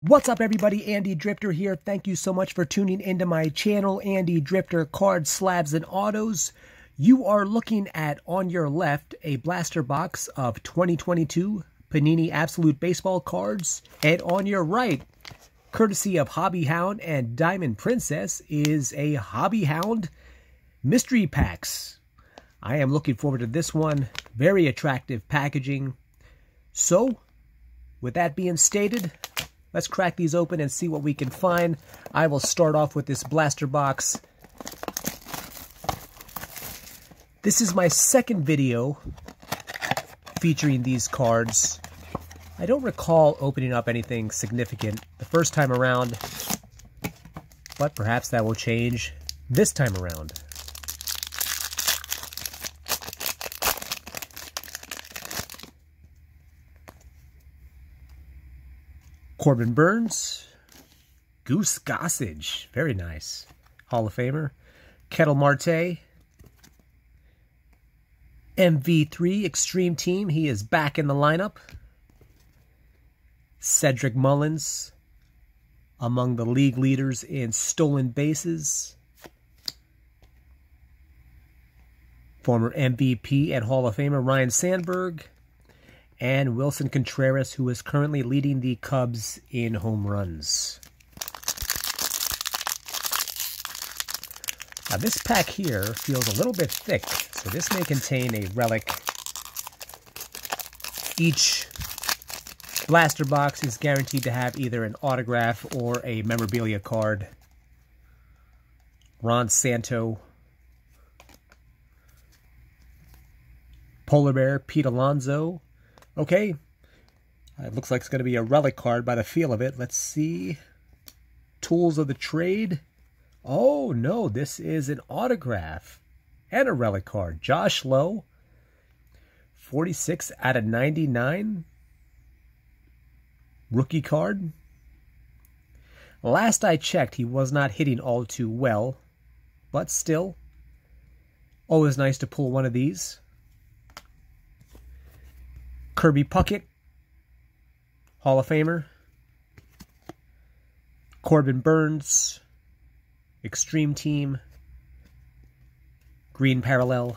What's up, everybody? Andy Drifter here. Thank you so much for tuning into my channel, Andy Drifter Cards, Slabs, and Autos. You are looking at, on your left, a blaster box of 2022 Panini Absolute Baseball cards. And on your right, courtesy of Hobby Hound and Diamond Princess, is a Hobby Hound Mystery Packs. I am looking forward to this one. Very attractive packaging. So, with that being stated, let's crack these open and see what we can find. I will start off with this blaster box. This is my second video featuring these cards. I don't recall opening up anything significant the first time around, but perhaps that will change this time around. Corbin Burns, Goose Gossage, very nice, Hall of Famer. Kettle Marte, MV3 Extreme Team, he is back in the lineup. Cedric Mullins, among the league leaders in stolen bases. Former MVP and Hall of Famer Ryne Sandberg. And Wilson Contreras, who is currently leading the Cubs in home runs. Now this pack here feels a little bit thick, so this may contain a relic. Each blaster box is guaranteed to have either an autograph or a memorabilia card. Ron Santo, Polar Bear, Pete Alonso. Okay, it looks like it's going to be a relic card by the feel of it. Let's see. Tools of the Trade. Oh, no, this is an autograph and a relic card. Josh Lowe, 46 out of 99. Rookie card. Last I checked, he was not hitting all too well, but still, always nice to pull one of these. Kirby Puckett, Hall of Famer. Corbin Burns, Extreme Team. Green Parallel.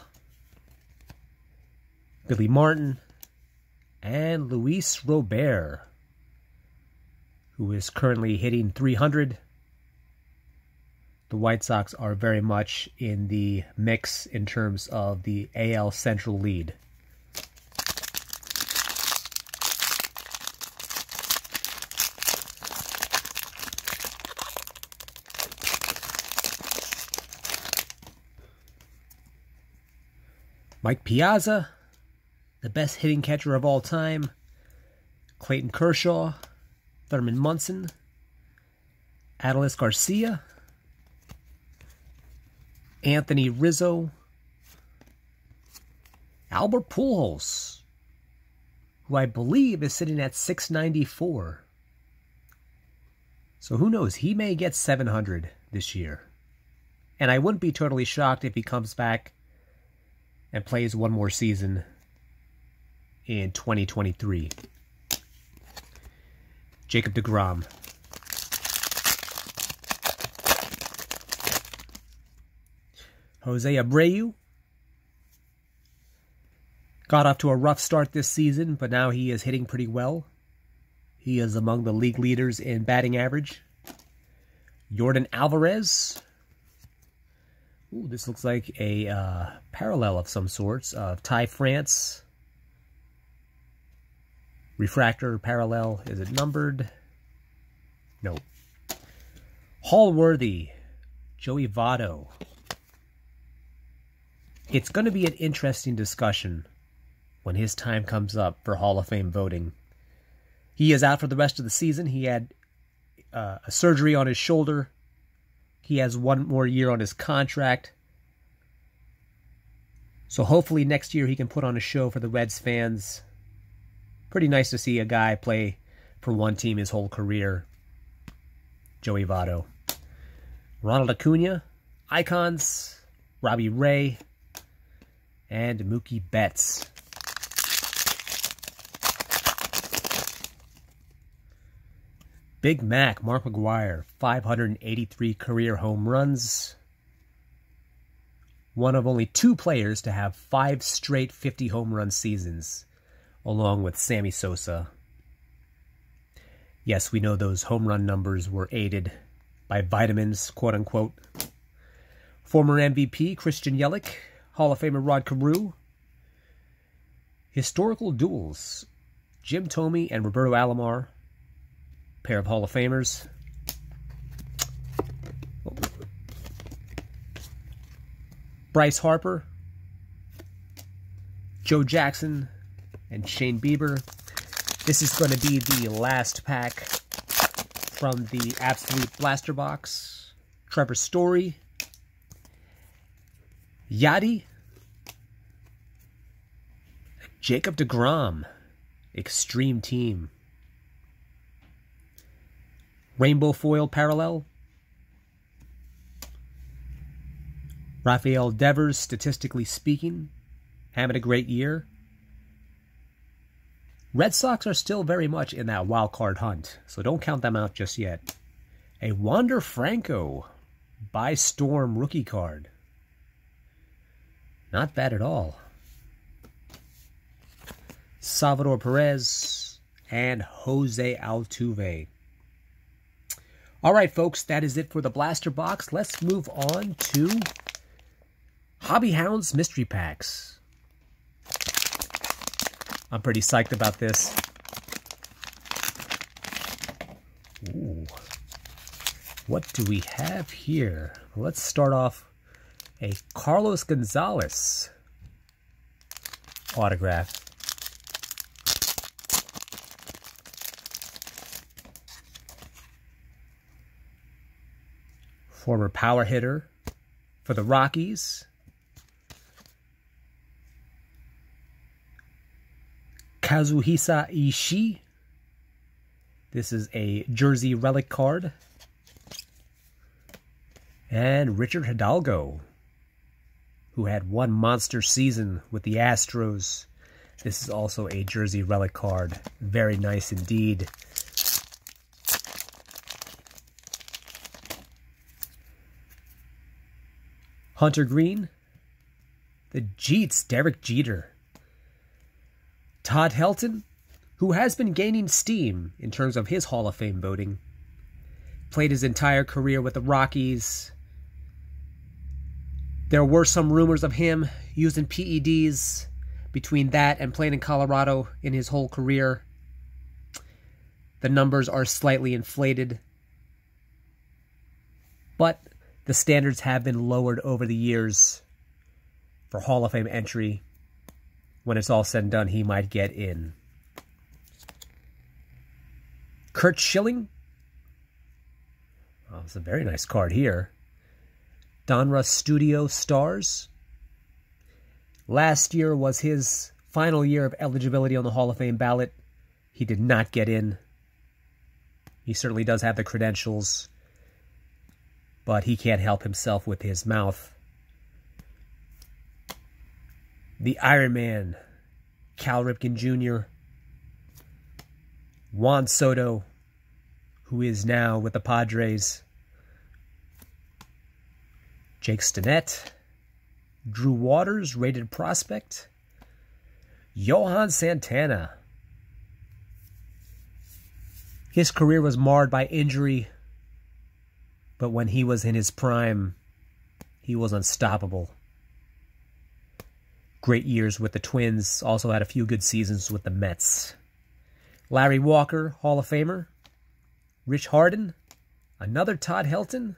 Billy Martin. And Luis Robert, who is currently hitting 300. The White Sox are very much in the mix in terms of the AL Central lead. Mike Piazza, the best hitting catcher of all time. Clayton Kershaw, Thurman Munson, Adolis Garcia, Anthony Rizzo, Albert Pujols, who I believe is sitting at 694. So who knows, he may get 700 this year. And I wouldn't be totally shocked if he comes back and plays one more season in 2023. Jacob deGrom. Jose Abreu. Got off to a rough start this season, but now he is hitting pretty well. He is among the league leaders in batting average. Yordan Alvarez. Ooh, this looks like a parallel of some sorts of Ty France. Refractor parallel. Is it numbered? No. Hallworthy. Joey Votto. It's going to be an interesting discussion when his time comes up for Hall of Fame voting. He is out for the rest of the season. He had a surgery on his shoulder. He has one more year on his contract. So hopefully next year he can put on a show for the Reds fans. Pretty nice to see a guy play for one team his whole career. Joey Votto. Ronald Acuna. Icons. Robbie Ray. And Mookie Betts. Big Mac, Mark McGwire, 583 career home runs. One of only 2 players to have 5 straight 50 home run seasons, along with Sammy Sosa. Yes, we know those home run numbers were aided by vitamins, quote-unquote. Former MVP Christian Yelich, Hall of Famer Rod Carew. Historical duels, Jim Thome and Roberto Alomar, pair of Hall of Famers. Bryce Harper, Joe Jackson, and Shane Bieber. This is going to be the last pack from the Absolute Blaster Box. Trevor Story, Yachty, Jacob deGrom, Extreme Team, Rainbow Foil Parallel, Rafael Devers, Statistically Speaking, having a great year. Red Sox are still very much in that wild card hunt, so don't count them out just yet. A Wander Franco by Storm rookie card. Not bad at all. Salvador Perez and Jose Altuve. All right, folks, that is it for the Blaster Box. Let's move on to Hobby Hound's Mystery Packs. I'm pretty psyched about this. Ooh. What do we have here? Let's start off a Carlos Gonzalez autograph. Former power hitter for the Rockies. Kazuhisa Ishii. This is a jersey relic card. And Richard Hidalgo, who had one monster season with the Astros. This is also a jersey relic card. Very nice indeed. Hunter Green. The Jeets, Derek Jeter. Todd Helton, who has been gaining steam in terms of his Hall of Fame voting. Played his entire career with the Rockies. There were some rumors of him using PEDs between that and playing in Colorado in his whole career. The numbers are slightly inflated, but the standards have been lowered over the years for Hall of Fame entry. When it's all said and done, he might get in. Kurt Schilling. Oh, it's a very nice card here. Donruss Studio Stars. Last year was his final year of eligibility on the Hall of Fame ballot. He did not get in. He certainly does have the credentials, but he can't help himself with his mouth. The Iron Man, Cal Ripken Jr., Juan Soto, who is now with the Padres, Jake Stinnett, Drew Waters, rated prospect, Johan Santana. His career was marred by injury, but when he was in his prime, he was unstoppable. Great years with the Twins, also had a few good seasons with the Mets. Larry Walker, Hall of Famer. Rich Harden, another Todd Helton.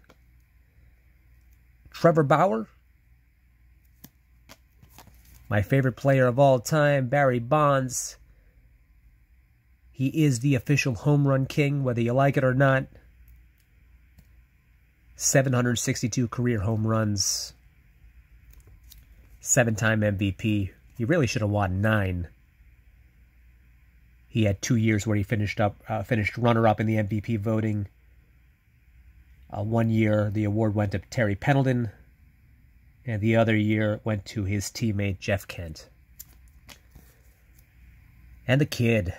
Trevor Bauer. My favorite player of all time, Barry Bonds. He is the official home run king, whether you like it or not. 762 career home runs. 7-time MVP. He really should have won 9. He had 2 years where he finished runner-up in the MVP voting. 1 year, the award went to Terry Pendleton, and the other year went to his teammate Jeff Kent. And the kid,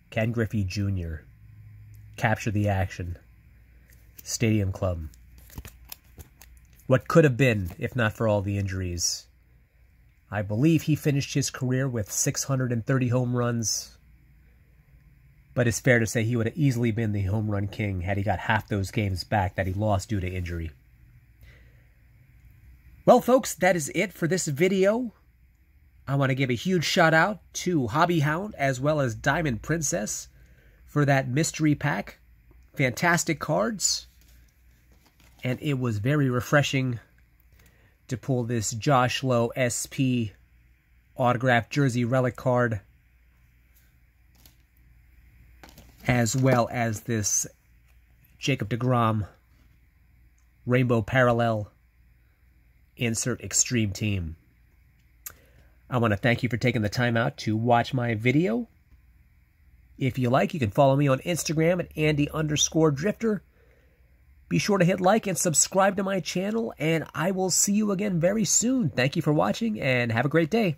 Ken Griffey Jr. capture the action. Stadium Club. What could have been if not for all the injuries. I believe he finished his career with 630 home runs. But it's fair to say he would have easily been the home run king had he got half those games back that he lost due to injury. Well, folks, that is it for this video. I want to give a huge shout out to Hobby Hound as well as Diamond Princess for that mystery pack. Fantastic cards. And it was very refreshing to pull this Josh Lowe SP autographed jersey relic card, as well as this Jacob deGrom Rainbow Parallel insert Extreme Team. I want to thank you for taking the time out to watch my video. If you like, you can follow me on Instagram at Andy_Drifter. Be sure to hit like and subscribe to my channel, and I will see you again very soon. Thank you for watching, and have a great day.